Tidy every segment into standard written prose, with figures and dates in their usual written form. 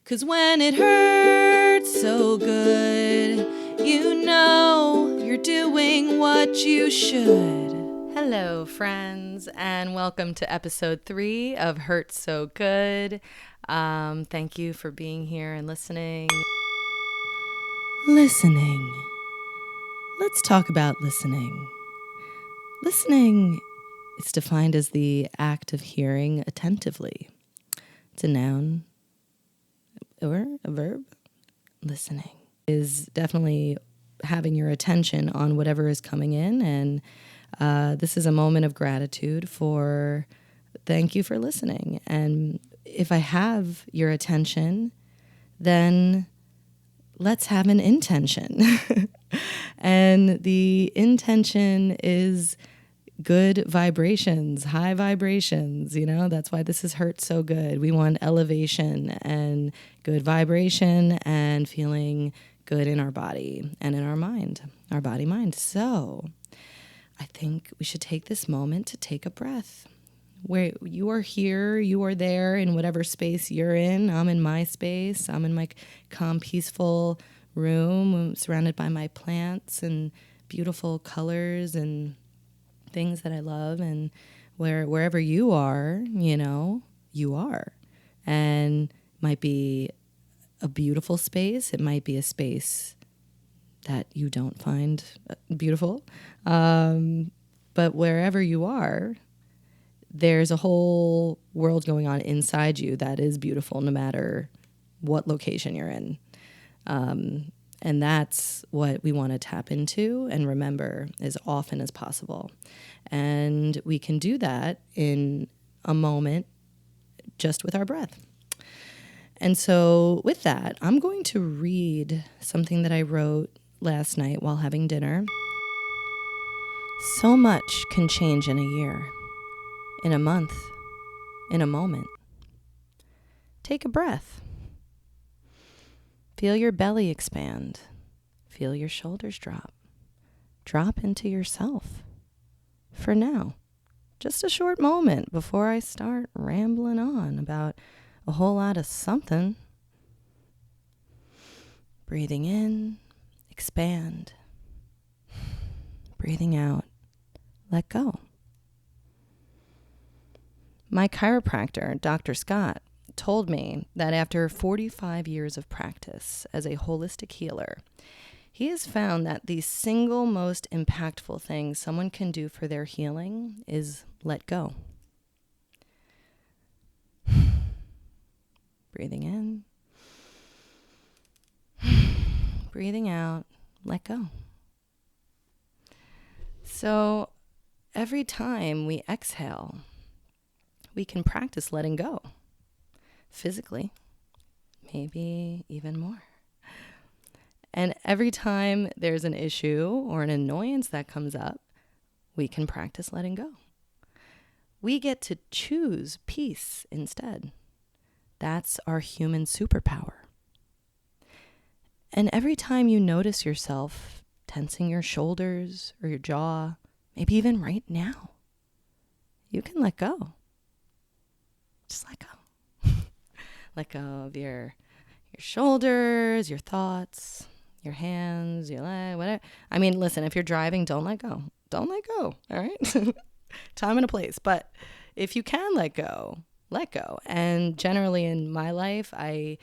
'Cause when it hurts so good, you know you're doing what you should. Hello, friends, and welcome to episode 3 of Hurt So Good. Thank you for being here and listening. Listening. Let's talk about listening. Listening is defined as the act of hearing attentively. It's a noun or a verb. Listening is definitely having your attention on whatever is coming in, and this is a moment of gratitude for thank you for listening. And if I have your attention, then let's have an intention. And the intention is good vibrations, high vibrations, that's why this is Hurt So Good. We want elevation and good vibration and feeling good in our body and in our mind, our body mind. So I think we should take this moment to take a breath. Where you are here, you are there in whatever space you're in. I'm in my space. I'm in my calm, peaceful room. I'm surrounded by my plants and beautiful colors and things that I love. And wherever you are, you are. And might be a beautiful space. It might be a space that you don't find beautiful. But wherever you are, there's a whole world going on inside you that is beautiful no matter what location you're in. And that's what we want to tap into and remember as often as possible. And we can do that in a moment just with our breath. And so with that, I'm going to read something that I wrote last night while having dinner. So much can change in a year, in a month, in a moment. Take a breath. Feel your belly expand. Feel your shoulders drop. Drop into yourself. For now, just a short moment before I start rambling on about a whole lot of something. Breathing in, expand. Breathing out, let go. My chiropractor, Dr. Scott, told me that after 45 years of practice as a holistic healer, he has found that the single most impactful thing someone can do for their healing is let go. Breathing in, breathing out, let go. So every time we exhale, we can practice letting go. Physically, maybe even more. And every time there's an issue or an annoyance that comes up, we can practice letting go. We get to choose peace instead. That's our human superpower. And every time you notice yourself tensing your shoulders or your jaw, maybe even right now, you can let go. Just let go. Let go of your shoulders, your thoughts, your hands, your leg, whatever. I mean, listen, if you're driving, don't let go. Don't let go, all right? Time and a place. But if you can let go, let go. And generally in my life, I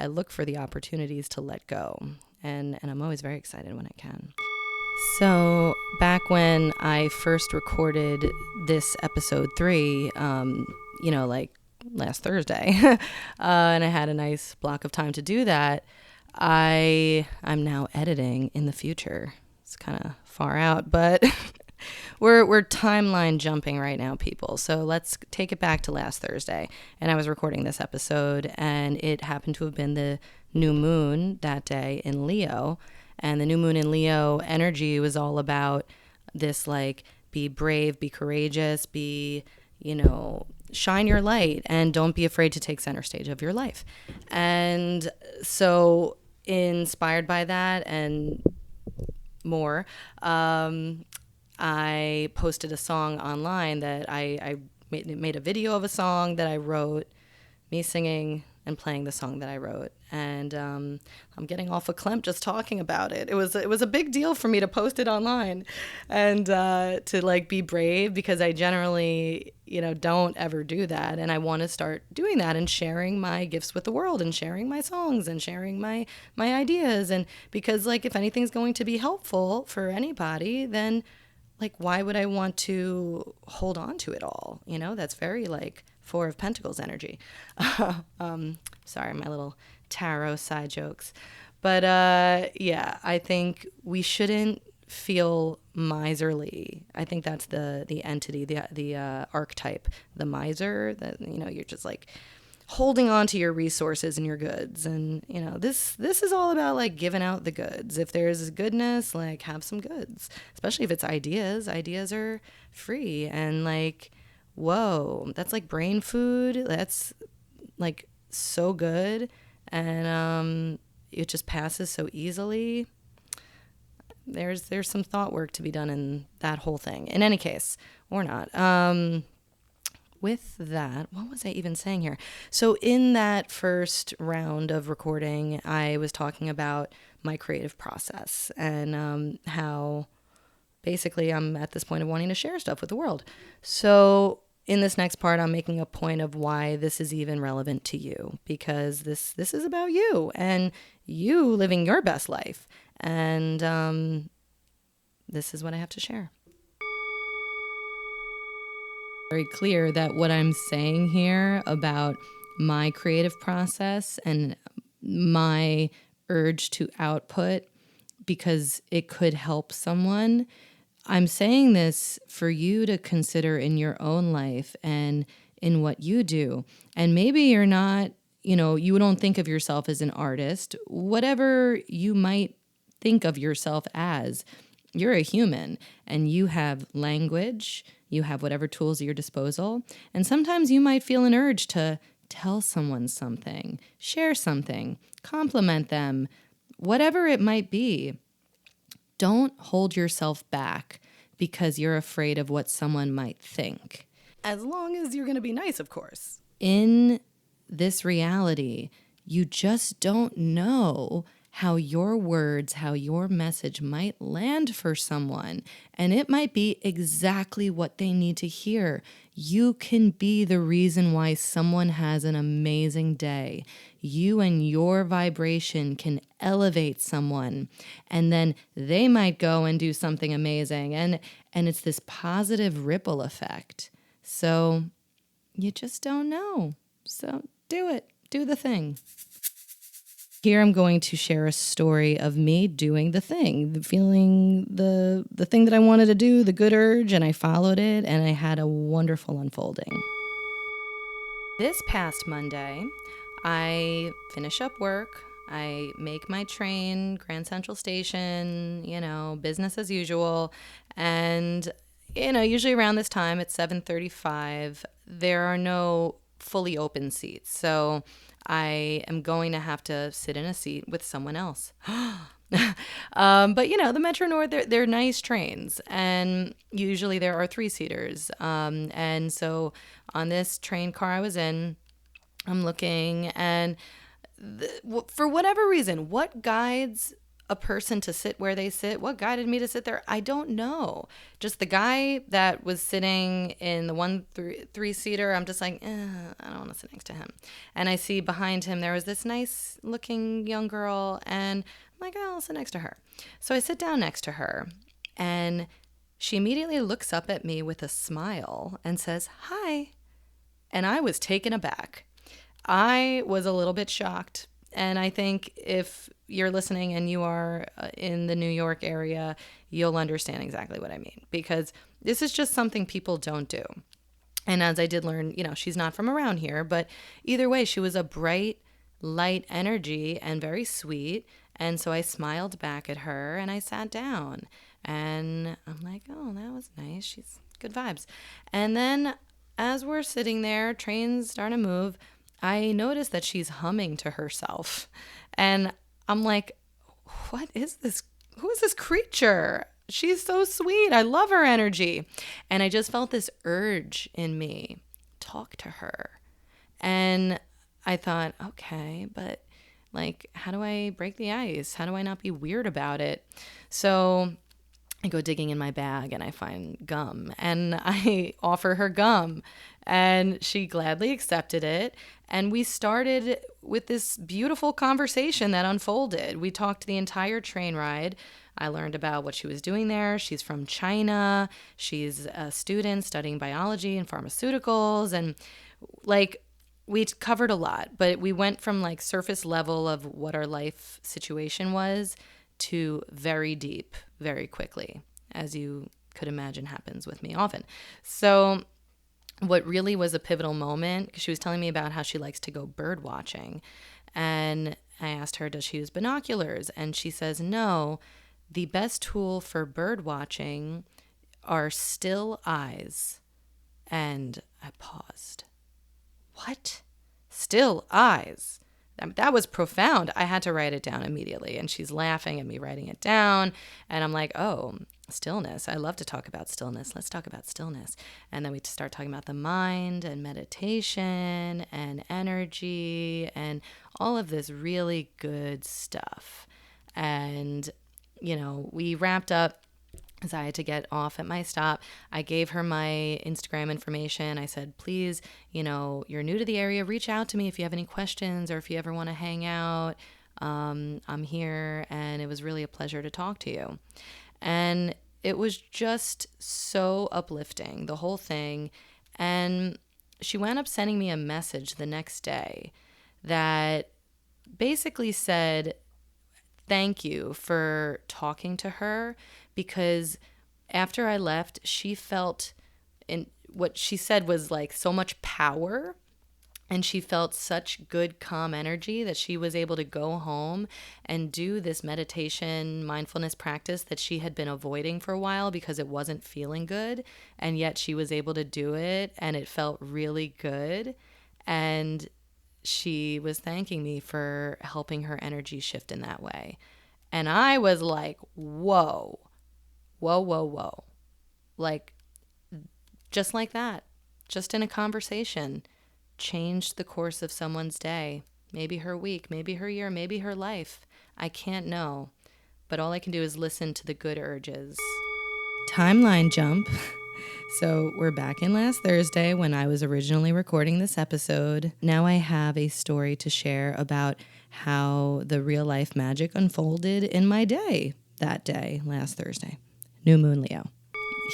look for the opportunities to let go. And I'm always very excited when I can. So back when I first recorded this episode 3, like last Thursday, and I had a nice block of time to do that, I'm now editing in the future. It's kind of far out, but we're timeline jumping right now, people. So let's take it back to last Thursday. And I was recording this episode, and it happened to have been the new moon that day in Leo. And the new moon in Leo energy was all about this, like, be brave, be courageous, be, shine your light, and don't be afraid to take center stage of your life. And so inspired by that and more, I posted a song online that I made a video of a song that I wrote, me singing and playing the song that I wrote. And I'm getting awful clamped just talking about it. It was a big deal for me to post it online and to like be brave, because I generally, don't ever do that. And I want to start doing that and sharing my gifts with the world and sharing my songs and sharing my ideas. And because like if anything's going to be helpful for anybody, then like why would I want to hold on to it all? That's very like Four of Pentacles energy. Sorry, my little tarot side jokes. But yeah, I think we shouldn't feel miserly. I think that's the entity, the archetype, the miser, that you're just like holding on to your resources and your goods. And this is all about like giving out the goods. If there's goodness, like have some goods, especially if it's ideas. Ideas are free, and like, whoa, that's like brain food. That's like so good, and it just passes so easily. There's some thought work to be done in that whole thing, in any case, or not. With that, what was I even saying here? So in that first round of recording, I was talking about my creative process and how basically I'm at this point of wanting to share stuff with the world. So in this next part, I'm making a point of why this is even relevant to you, because this is about you and you living your best life. And this is what I have to share. Very clear that what I'm saying here about my creative process and my urge to output because it could help someone, I'm saying this for you to consider in your own life and in what you do. And maybe you're not, you don't think of yourself as an artist, whatever you might think of yourself as. You're a human and you have language, you have whatever tools at your disposal. And sometimes you might feel an urge to tell someone something, share something, compliment them, whatever it might be. Don't hold yourself back because you're afraid of what someone might think. As long as you're going to be nice, of course. In this reality, you just don't know how your words, how your message might land for someone. And it might be exactly what they need to hear. You can be the reason why someone has an amazing day. You and your vibration can elevate someone, and then they might go and do something amazing. And it's this positive ripple effect. So you just don't know. So do it. Do the thing. Here I'm going to share a story of me doing the thing, feeling the thing that I wanted to do, the good urge, and I followed it, and I had a wonderful unfolding. This past Monday, I finish up work, I make my train, Grand Central Station, business as usual, and, usually around this time, it's 7:35, there are no fully open seats, so I am going to have to sit in a seat with someone else. But the Metro North, they're nice trains, and usually there are 3-seaters. And so on this train car I was in, I'm looking, and for whatever reason, what guides a person to sit where they sit, what guided me to sit there, I don't know. Just the guy that was sitting in the 3-seater, I'm just like, I don't want to sit next to him. And I see behind him there was this nice looking young girl, and I'm like, I'll sit next to her. So I sit down next to her, and she immediately looks up at me with a smile and says, "Hi." And I was taken aback. I was a little bit shocked. And I think if you're listening and you are in the New York area, you'll understand exactly what I mean, because this is just something people don't do. And as I did learn, she's not from around here, but either way, she was a bright, light energy and very sweet. And so I smiled back at her and I sat down, and I'm like, oh, that was nice. She's good vibes. And then as we're sitting there, trains starting to move, I noticed that she's humming to herself. And I'm like, what is this? Who is this creature? She's so sweet. I love her energy. And I just felt this urge in me, talk to her. And I thought, okay, but like, how do I break the ice? How do I not be weird about it? So I go digging in my bag and I find gum and I offer her gum and she gladly accepted it. And we started with this beautiful conversation that unfolded. We talked the entire train ride. I learned about what she was doing there. She's from China. She's a student studying biology and pharmaceuticals. And like, we covered a lot, but we went from like surface level of what our life situation was to very deep very quickly, as you could imagine happens with me often. So what really was a pivotal moment, because she was telling me about how she likes to go bird watching. And I asked her, does she use binoculars? And she says, no, the best tool for bird watching are still eyes. And I paused. What? Still eyes? That was profound. I had to write it down immediately. And she's laughing at me writing it down. And I'm like, oh, stillness. I love to talk about stillness. Let's talk about stillness. And then we start talking about the mind and meditation and energy and all of this really good stuff. And, we wrapped up. So I had to get off at my stop. I gave her my Instagram information. I said, please, you're new to the area. Reach out to me if you have any questions or if you ever want to hang out. I'm here. And it was really a pleasure to talk to you. And it was just so uplifting, the whole thing. And she wound up sending me a message the next day that basically said, thank you for talking to her, because after I left, she felt, in what she said was like so much power, and she felt such good, calm energy that she was able to go home and do this meditation, mindfulness practice that she had been avoiding for a while because it wasn't feeling good. And yet she was able to do it and it felt really good. And she was thanking me for helping her energy shift in that way. And I was like, whoa, whoa, whoa, whoa. Like, just like that, just in a conversation, changed the course of someone's day, maybe her week, maybe her year, maybe her life. I can't know, but all I can do is listen to the good urges. Timeline jump. So we're back in last Thursday when I was originally recording this episode. Now I have a story to share about how the real life magic unfolded in my day that day, last Thursday. New moon, Leo.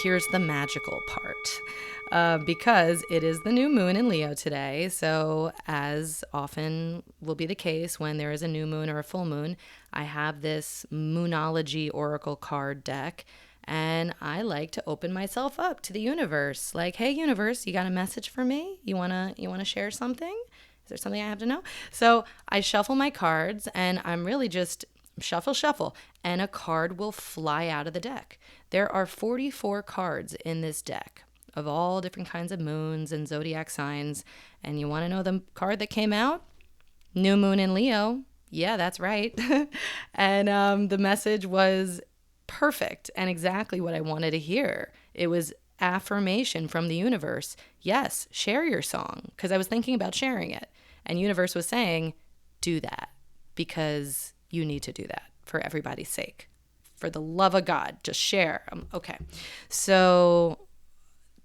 Here's the magical part. Because it is the new moon in Leo today. So as often will be the case when there is a new moon or a full moon, I have this Moonology Oracle card deck. And I like to open myself up to the universe. Like, hey, universe, you got a message for me? You wanna share something? Is there something I have to know? So I shuffle my cards, and I'm really just shuffle, and a card will fly out of the deck. There are 44 cards in this deck of all different kinds of moons and zodiac signs. And you want to know the card that came out? New moon in Leo. Yeah, that's right. And the message was perfect and exactly what I wanted to hear. It was affirmation from the universe. Yes, share your song, because I was thinking about sharing it. And universe was saying, do that, because you need to do that for everybody's sake. For the love of God, just share. Okay. So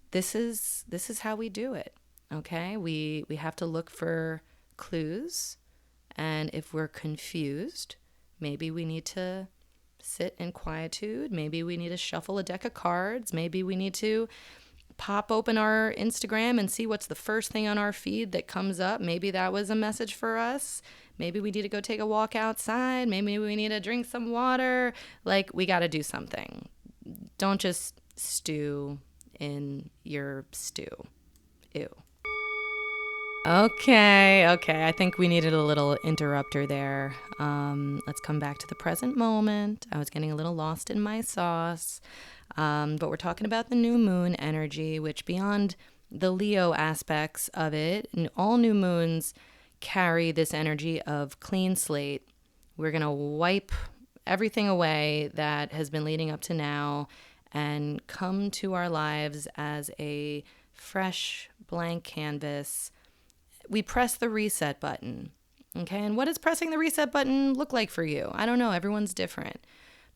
this is how we do it. Okay? We have to look for clues, and if we're confused, maybe we need to sit in quietude. Maybe we need to shuffle a deck of cards. Maybe we need to pop open our Instagram and see what's the first thing on our feed that comes up. Maybe that was a message for us. Maybe we need to go take a walk outside. Maybe we need to drink some water. Like, we got to do something. Don't just stew in your stew. Ew. Okay. I think we needed a little interrupter there. Let's come back to the present moment. I was getting a little lost in my sauce. But we're talking about the new moon energy, which beyond the Leo aspects of it, all new moons carry this energy of clean slate. We're going to wipe everything away that has been leading up to now and come to our lives as a fresh blank canvas we press the reset button. Okay, and what does pressing the reset button look like for you? I don't know. Everyone's different.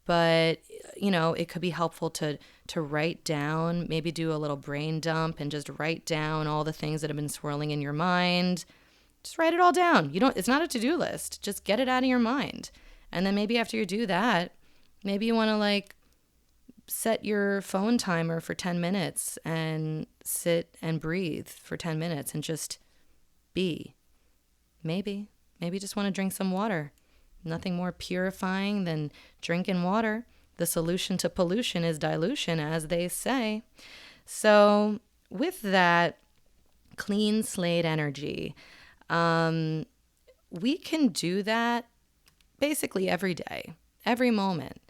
But, it could be helpful to write down, maybe do a little brain dump and just write down all the things that have been swirling in your mind. Just write it all down. It's not a to-do list. Just get it out of your mind. And then maybe after you do that, maybe you want to set your phone timer for 10 minutes and sit and breathe for 10 minutes and just be. Maybe just want to drink some water. Nothing more purifying than drinking water. The solution to pollution is dilution, as they say. So with that clean slate energy, we can do that basically every day, every moment.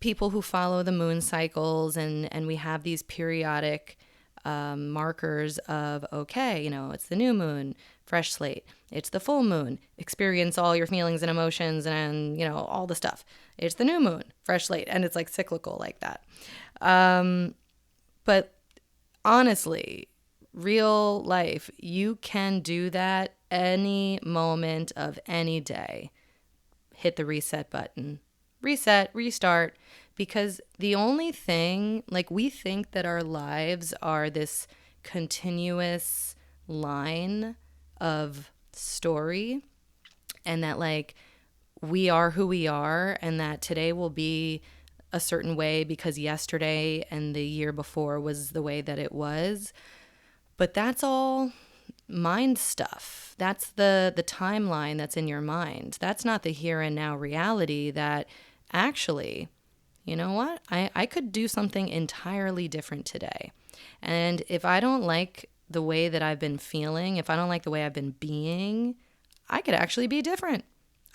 People who follow the moon cycles and we have these periodic markers of, okay, it's the new moon, fresh slate. It's the full moon, experience all your feelings and emotions and, all the stuff. It's the new moon, fresh slate. And it's cyclical like that. But honestly, real life, you can do that any moment of any day. Hit the reset button. Reset, restart. Because the only thing, we think that our lives are this continuous line of story and that we are who we are and that today will be a certain way because yesterday and the year before was the way that it was. But that's all mind stuff. That's the timeline that's in your mind. That's not the here and now reality that actually, you know what? I could do something entirely different today. And if I don't like the way that I've been feeling, if I don't like the way I've been being, I could actually be different.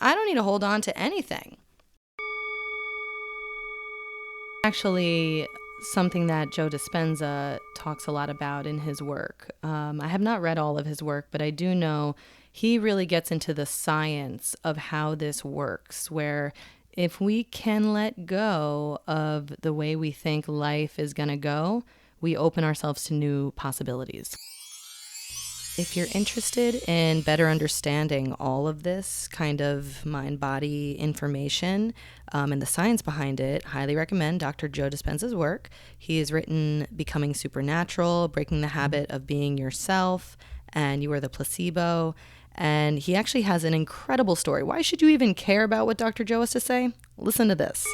I don't need to hold on to anything. Actually, something that Joe Dispenza talks a lot about in his work. I have not read all of his work, but I do know he really gets into the science of how this works, where if we can let go of the way we think life is going to go, we open ourselves to new possibilities. If you're interested in better understanding all of this kind of mind-body information and the science behind it, highly recommend Dr. Joe Dispenza's work. He has written Becoming Supernatural, Breaking the Habit of Being Yourself, and You Are the Placebo. And he actually has an incredible story. Why should you even care about what Dr. Joe has to say? Listen to this.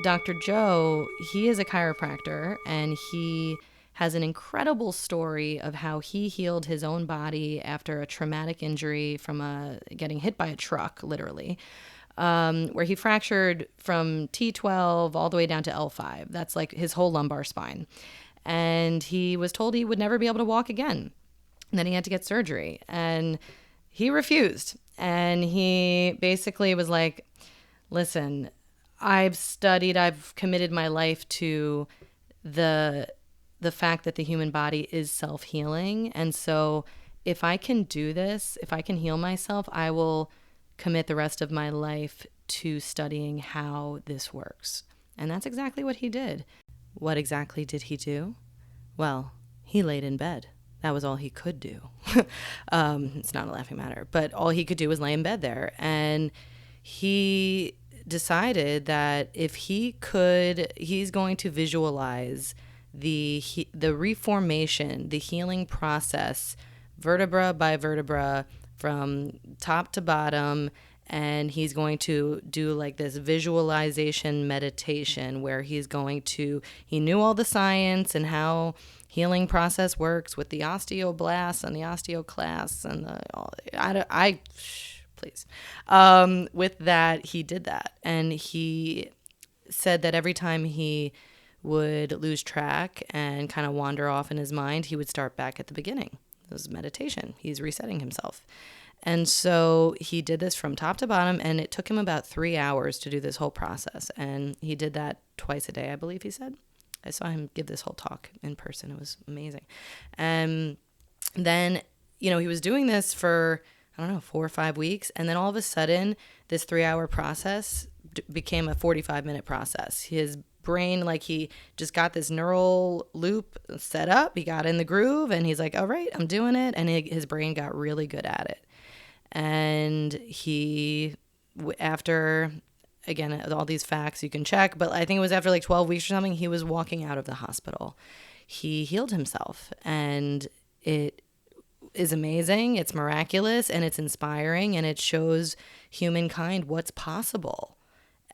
Dr. Joe, he is a chiropractor, and he has an incredible story of how he healed his own body after a traumatic injury from getting hit by a truck, literally, where he fractured from T12 all the way down to L5. That's his whole lumbar spine. And he was told he would never be able to walk again. And then he had to get surgery. And he refused. And he basically was like, listen, I've committed my life to the fact that the human body is self-healing. And so if I can do this, if I can heal myself, I will commit the rest of my life to studying how this works. And that's exactly what he did. What exactly did he do? Well, he laid in bed. That was all he could do. It's not a laughing matter, but all he could do was lay in bed there. And he decided that if he could, he's going to visualize the reformation, the healing process, vertebra by vertebra, from top to bottom. And he's going to do this visualization meditation where he knew all the science and how healing process works with the osteoblasts and the osteoclasts and please. With that, he did that. And he said that every time he would lose track and kind of wander off in his mind, he would start back at the beginning. It was meditation. He's resetting himself. And so he did this from top to bottom, and it took him about 3 hours to do this whole process. And he did that twice a day, I believe he said. I saw him give this whole talk in person. It was amazing. And then, he was doing this for, 4 or 5 weeks. And then all of a sudden, this 3-hour process became a 45-minute process. His brain, like he just got this neural loop set up. He got in the groove and he's like, all right, I'm doing it. And his brain got really good at it. And after, again, all these facts you can check, but I think it was after like 12 weeks or something, he was walking out of the hospital. He healed himself, and it is amazing. It's miraculous, and it's inspiring, and it shows humankind what's possible.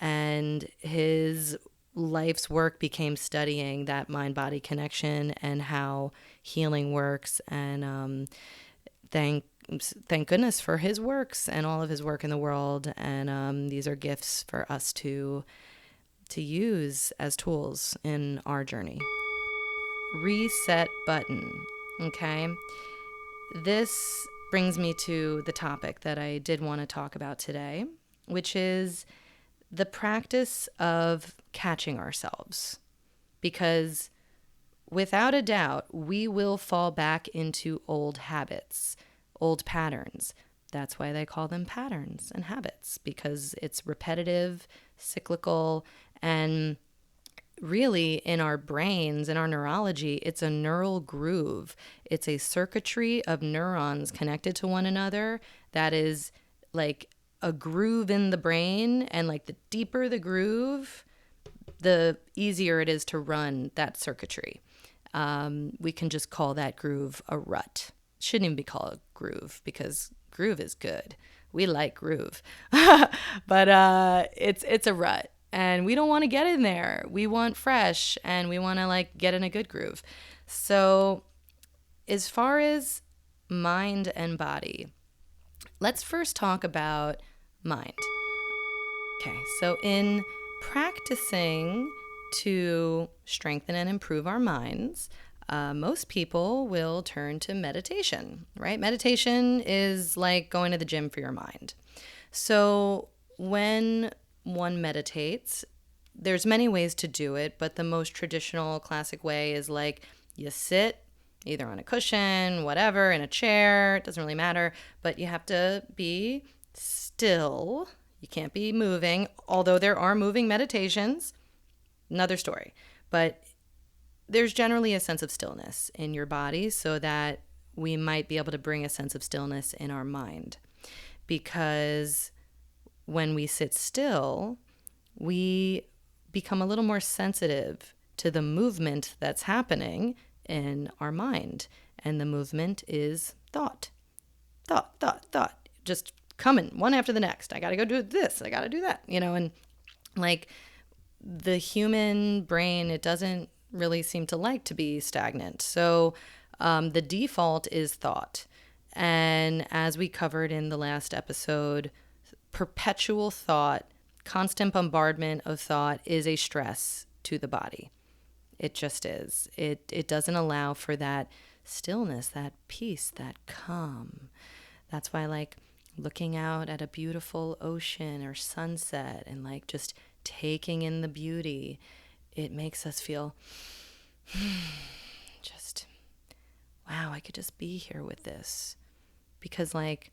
And his life's work became studying that mind-body connection and how healing works. And thank goodness for his works and all of his work in the world. And these are gifts for us to use as tools in our journey. Reset button. Okay. This brings me to the topic that I did want to talk about today, which is the practice of catching ourselves. Because without a doubt, we will fall back into old habits, old patterns. That's why they call them patterns and habits, because it's repetitive, cyclical, and really in our brains, in our neurology, it's a neural groove. It's a circuitry of neurons connected to one another that is like a groove in the brain. And like the deeper the groove, the easier it is to run that circuitry. We can just call that groove a rut. Shouldn't even be called a groove, because groove is good. We like groove. But it's a rut. And we don't want to get in there. We want fresh, and we want to like get in a good groove. So as far as mind and body, let's first talk about mind. Okay, so in practicing to strengthen and improve our minds, most people will turn to meditation, right? Meditation is like going to the gym for your mind. So when one meditates, there's many ways to do it, but the most traditional classic way is like you sit either on a cushion, whatever, in a chair, it doesn't really matter, but you have to be still. You can't be moving, although there are moving meditations, another story. But there's generally a sense of stillness in your body, so that we might be able to bring a sense of stillness in our mind. Because when we sit still, we become a little more sensitive to the movement that's happening in our mind. And the movement is thought, just coming one after the next. I got to go do this. I got to do that, and like the human brain, it doesn't really seem to like to be stagnant. So the default is thought. And as we covered in the last episode, perpetual thought, constant bombardment of thought is a stress to the body. It just is. It doesn't allow for that stillness, that peace, that calm. That's why like looking out at a beautiful ocean or sunset and like just taking in the beauty, it makes us feel just, wow, I could just be here with this. Because like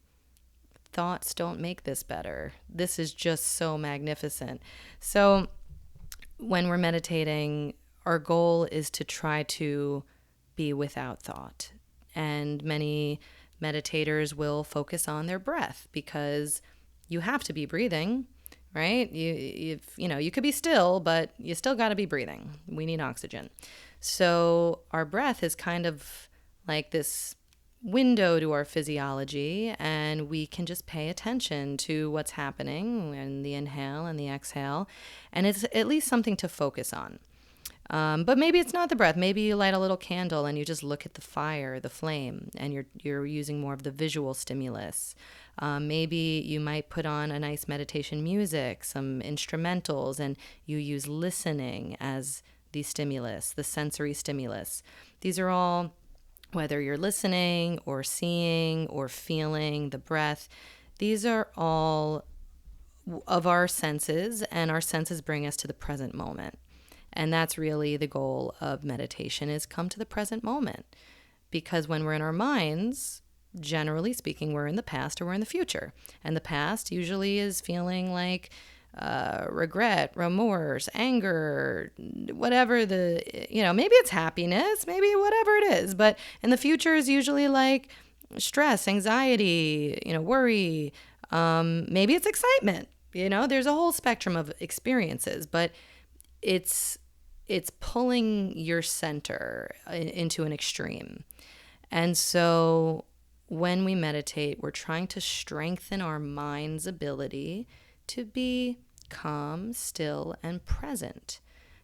thoughts don't make this better. This is just so magnificent. So when we're meditating, our goal is to try to be without thought. And many meditators will focus on their breath, because you have to be breathing, right? You could be still, but you still got to be breathing. We need oxygen. So our breath is kind of like this window to our physiology, and we can just pay attention to what's happening in the inhale and the exhale, and it's at least something to focus on. But maybe it's not the breath. Maybe you light a little candle and you just look at the fire, the flame, and you're using more of the visual stimulus. Maybe you might put on a nice meditation music, some instrumentals, and you use listening as the stimulus, the sensory stimulus. These are all, whether you're listening or seeing or feeling the breath, these are all of our senses, and our senses bring us to the present moment. And that's really the goal of meditation, is come to the present moment. Because when we're in our minds, generally speaking, we're in the past or we're in the future. And the past usually is feeling like regret, remorse, anger, whatever maybe it's happiness, maybe whatever it is. But in the future is usually like stress, anxiety, worry. Maybe it's excitement. There's a whole spectrum of experiences, but it's pulling your center into an extreme. And so when we meditate, we're trying to strengthen our mind's ability to be calm, still, and present,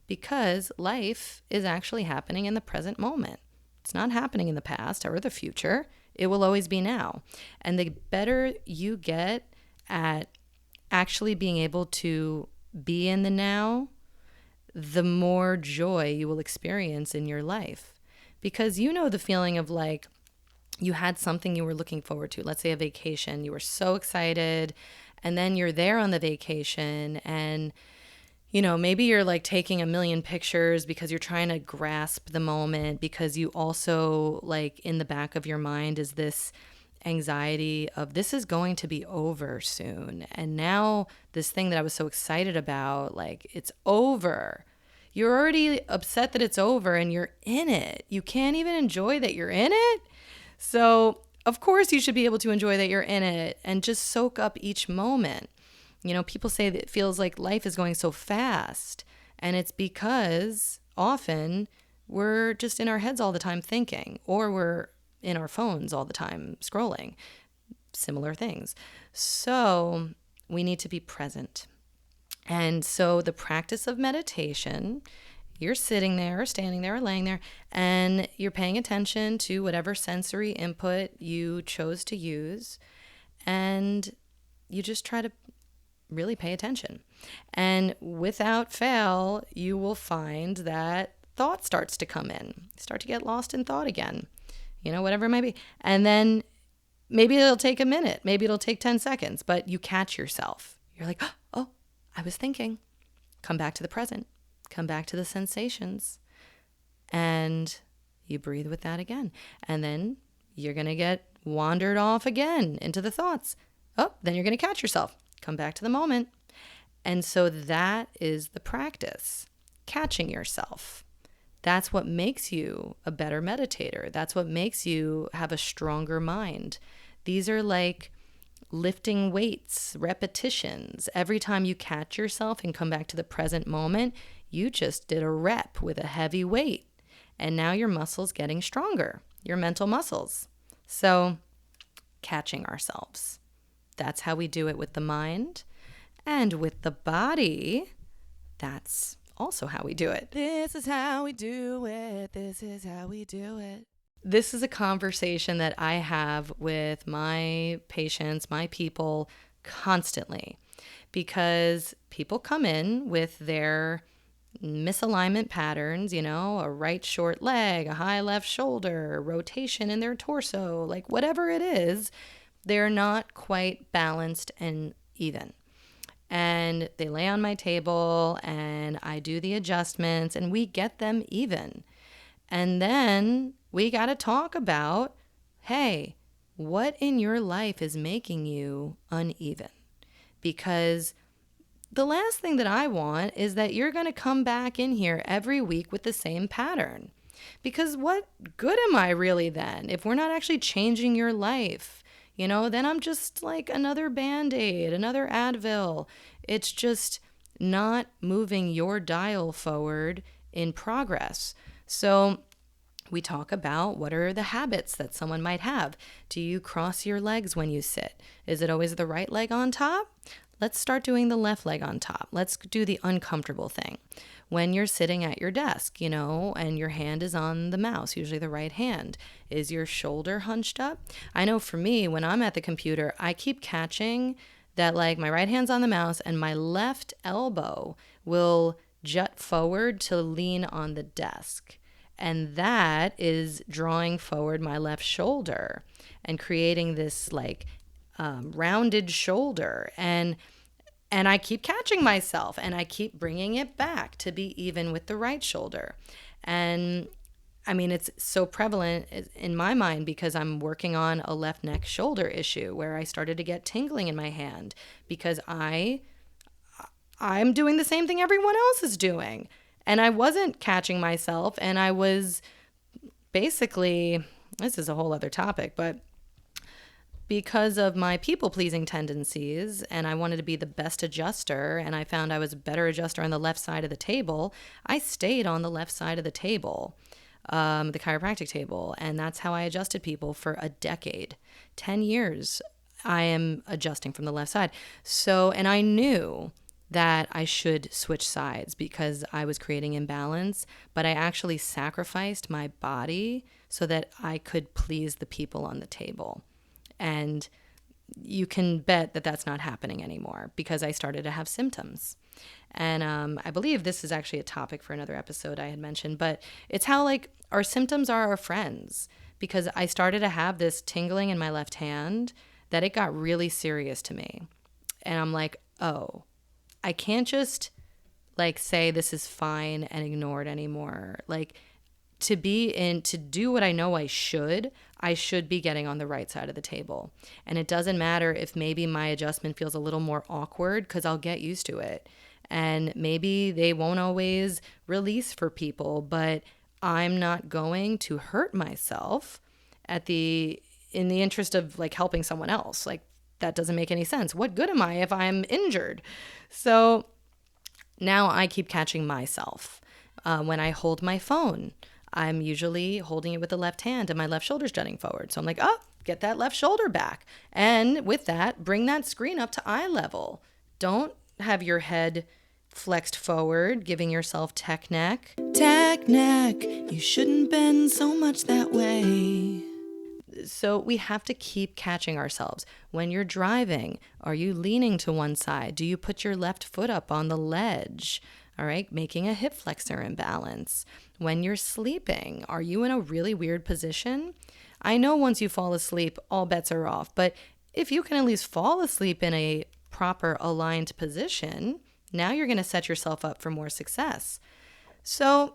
because life is actually happening in the present moment. It's not happening in the past or the future. It will always be now. And the better you get at actually being able to be in the now, the more joy you will experience in your life. Because the feeling of like you had something you were looking forward to, let's say a vacation, you were so excited, and then you're there on the vacation and maybe you're like taking a million pictures because you're trying to grasp the moment, because you also like in the back of your mind is this anxiety of this is going to be over soon. And now this thing that I was so excited about, like it's over. You're already upset that it's over and you're in it. You can't even enjoy that you're in it. So of course you should be able to enjoy that you're in it and just soak up each moment. People say that it feels like life is going so fast, and it's because often we're just in our heads all the time thinking, or we're in our phones all the time scrolling, similar things. So we need to be present. And so the practice of meditation, you're sitting there or standing there or laying there, and you're paying attention to whatever sensory input you chose to use, and you just try to really pay attention. And without fail, you will find that thought starts to come in. You start to get lost in thought again, whatever it might be. And then maybe it'll take a minute, maybe it'll take 10 seconds, but you catch yourself. You're like, oh, I was thinking. Come back to the present, come back to the sensations, and you breathe with that again. And then you're going to get wandered off again into the thoughts. Oh, then you're going to catch yourself. Come back to the moment. And so that is the practice, catching yourself. That's what makes you a better meditator. That's what makes you have a stronger mind. These are like lifting weights, repetitions. Every time you catch yourself and come back to the present moment, you just did a rep with a heavy weight. And now your muscles getting stronger, your mental muscles. So catching ourselves. That's how we do it with the mind. And with the body, that's also how we do it. This is how we do it. This is how we do it. This is a conversation that I have with my patients, my people, constantly, because people come in with their misalignment patterns, a right short leg, a high left shoulder, rotation in their torso, like whatever it is. They're not quite balanced and even. And they lay on my table and I do the adjustments and we get them even. And then we got to talk about, hey, what in your life is making you uneven? Because the last thing that I want is that you're going to come back in here every week with the same pattern. Because what good am I really then if we're not actually changing your life? Then I'm just like another Band-Aid, another Advil. It's just not moving your dial forward in progress. So we talk about what are the habits that someone might have. Do you cross your legs when you sit? Is it always the right leg on top? Let's start doing the left leg on top. Let's do the uncomfortable thing. When you're sitting at your desk, and your hand is on the mouse, usually the right hand, is your shoulder hunched up? I know for me, when I'm at the computer, I keep catching that like my right hand's on the mouse and my left elbow will jut forward to lean on the desk. And that is drawing forward my left shoulder and creating this like rounded shoulder. And I keep catching myself and I keep bringing it back to be even with the right shoulder. And I mean, it's so prevalent in my mind because I'm working on a left neck shoulder issue where I started to get tingling in my hand because I I'm doing the same thing everyone else is doing. And I wasn't catching myself. And I was basically, this is a whole other topic, but because of my people pleasing tendencies and I wanted to be the best adjuster and I found I was a better adjuster on the left side of the table, I stayed on the left side of the table, the chiropractic table. And that's how I adjusted people for a decade. 10 years I am adjusting from the left side. So, and I knew that I should switch sides because I was creating imbalance, but I actually sacrificed my body so that I could please the people on the table. And you can bet that that's not happening anymore because I started to have symptoms. And I believe this is actually a topic for another episode I had mentioned, but it's how like our symptoms are our friends, because I started to have this tingling in my left hand that it got really serious to me. And I'm like, oh, I can't just like say this is fine and ignore it anymore. Like to do what I know I should be getting on the right side of the table. And it doesn't matter if maybe my adjustment feels a little more awkward because I'll get used to it. And maybe they won't always release for people, but I'm not going to hurt myself in the interest of like helping someone else. Like that doesn't make any sense. What good am I if I'm injured? So now I keep catching myself. When I hold my phone, I'm usually holding it with the left hand and my left shoulder's jutting forward. So I'm like, oh, get that left shoulder back. And with that, bring that screen up to eye level. Don't have your head flexed forward, giving yourself tech neck. Tech neck, you shouldn't bend so much that way. So we have to keep catching ourselves. When you're driving, are you leaning to one side? Do you put your left foot up on the ledge? All right, making a hip flexor imbalance. When you're sleeping, are you in a really weird position? I know once you fall asleep, all bets are off, but if you can at least fall asleep in a proper aligned position, now you're going to set yourself up for more success. So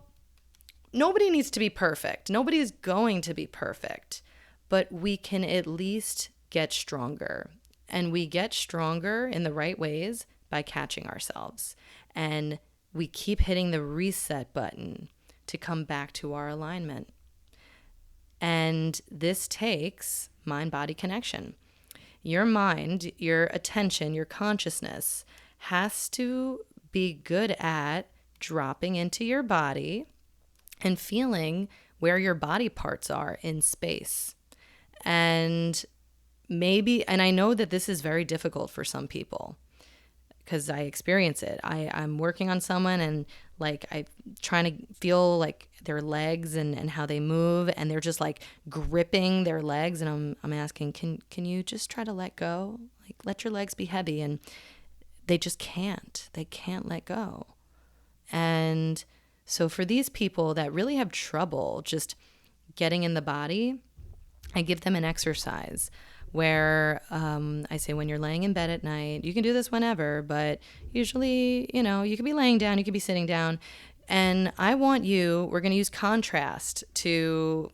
nobody needs to be perfect. Nobody is going to be perfect, but we can at least get stronger. And we get stronger in the right ways by catching ourselves. And we keep hitting the reset button to come back to our alignment. And this takes mind-body connection. Your mind, your attention, your consciousness has to be good at dropping into your body and feeling where your body parts are in space. And I know that this is very difficult for some people, because I experience it. I'm working on someone and like I'm trying to feel like their legs and how they move, and they're just like gripping their legs, and I'm asking, can you just try to let go? Like let your legs be heavy, and they just can't. They can't let go. And so for these people that really have trouble just getting in the body, I give them an exercise where I say, when you're laying in bed at night, you can do this whenever, but usually, you could be laying down, you could be sitting down, and we're going to use contrast to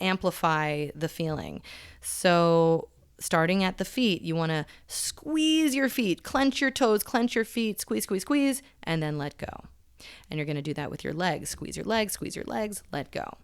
amplify the feeling. So starting at the feet, you want to squeeze your feet, clench your toes, clench your feet, squeeze, squeeze, squeeze, and then let go. And you're going to do that with your legs. Squeeze your legs, let go.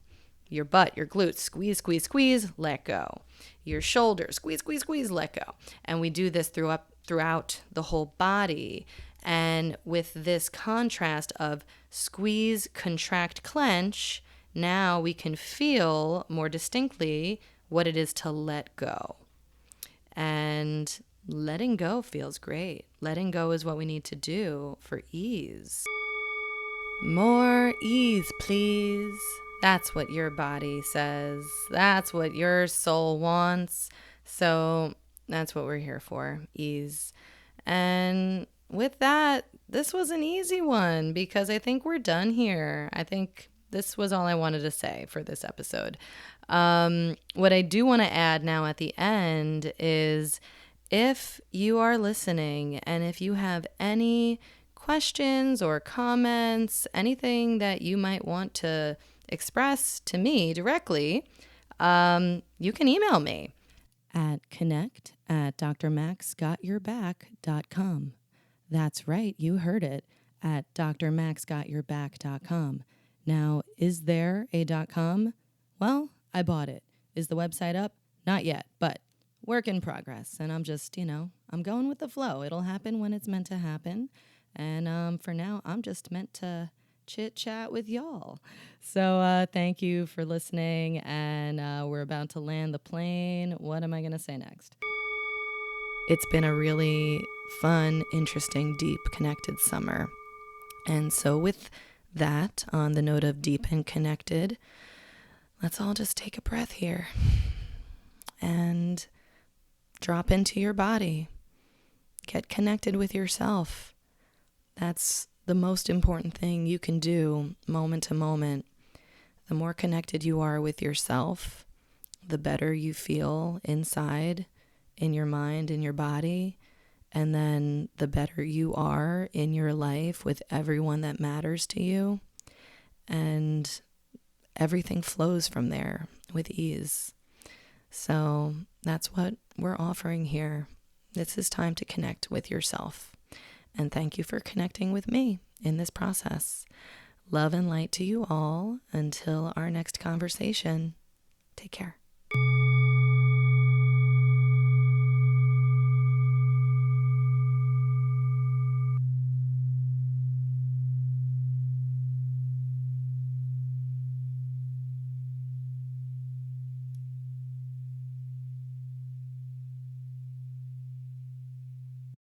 Your butt, your glutes, squeeze, squeeze, squeeze, let go. Your shoulders, squeeze, squeeze, squeeze, let go. And we do this throughout the whole body. And with this contrast of squeeze, contract, clench, now we can feel more distinctly what it is to let go. And letting go feels great. Letting go is what we need to do for ease. More ease, please. That's what your body says. That's what your soul wants. So that's what we're here for, ease. And with that, this was an easy one because I think we're done here. I think this was all I wanted to say for this episode. What I do want to add now at the end is, if you are listening and if you have any questions or comments, anything that you might want to express to me directly, you can email me at connect@drmaxgotyourback.com. That's right, you heard it, at drmaxgotyourback.com. Now, is there a .com? Well, I bought it. Is the website up? Not yet, but work in progress. And I'm just, I'm going with the flow. It'll happen when it's meant to happen. And for now, I'm just meant to chit chat with y'all. So thank you for listening. And we're about to land the plane. What am I going to say next? It's been a really fun, interesting, deep, connected summer. And so with that, on the note of deep and connected, let's all just take a breath here and drop into your body. Get connected with yourself. That's the most important thing you can do moment to moment. The more connected you are with yourself, the better you feel inside, in your mind, in your body, and then the better you are in your life with everyone that matters to you. And everything flows from there with ease. So that's what we're offering here. This is time to connect with yourself. And thank you for connecting with me in this process. Love and light to you all until our next conversation. Take care.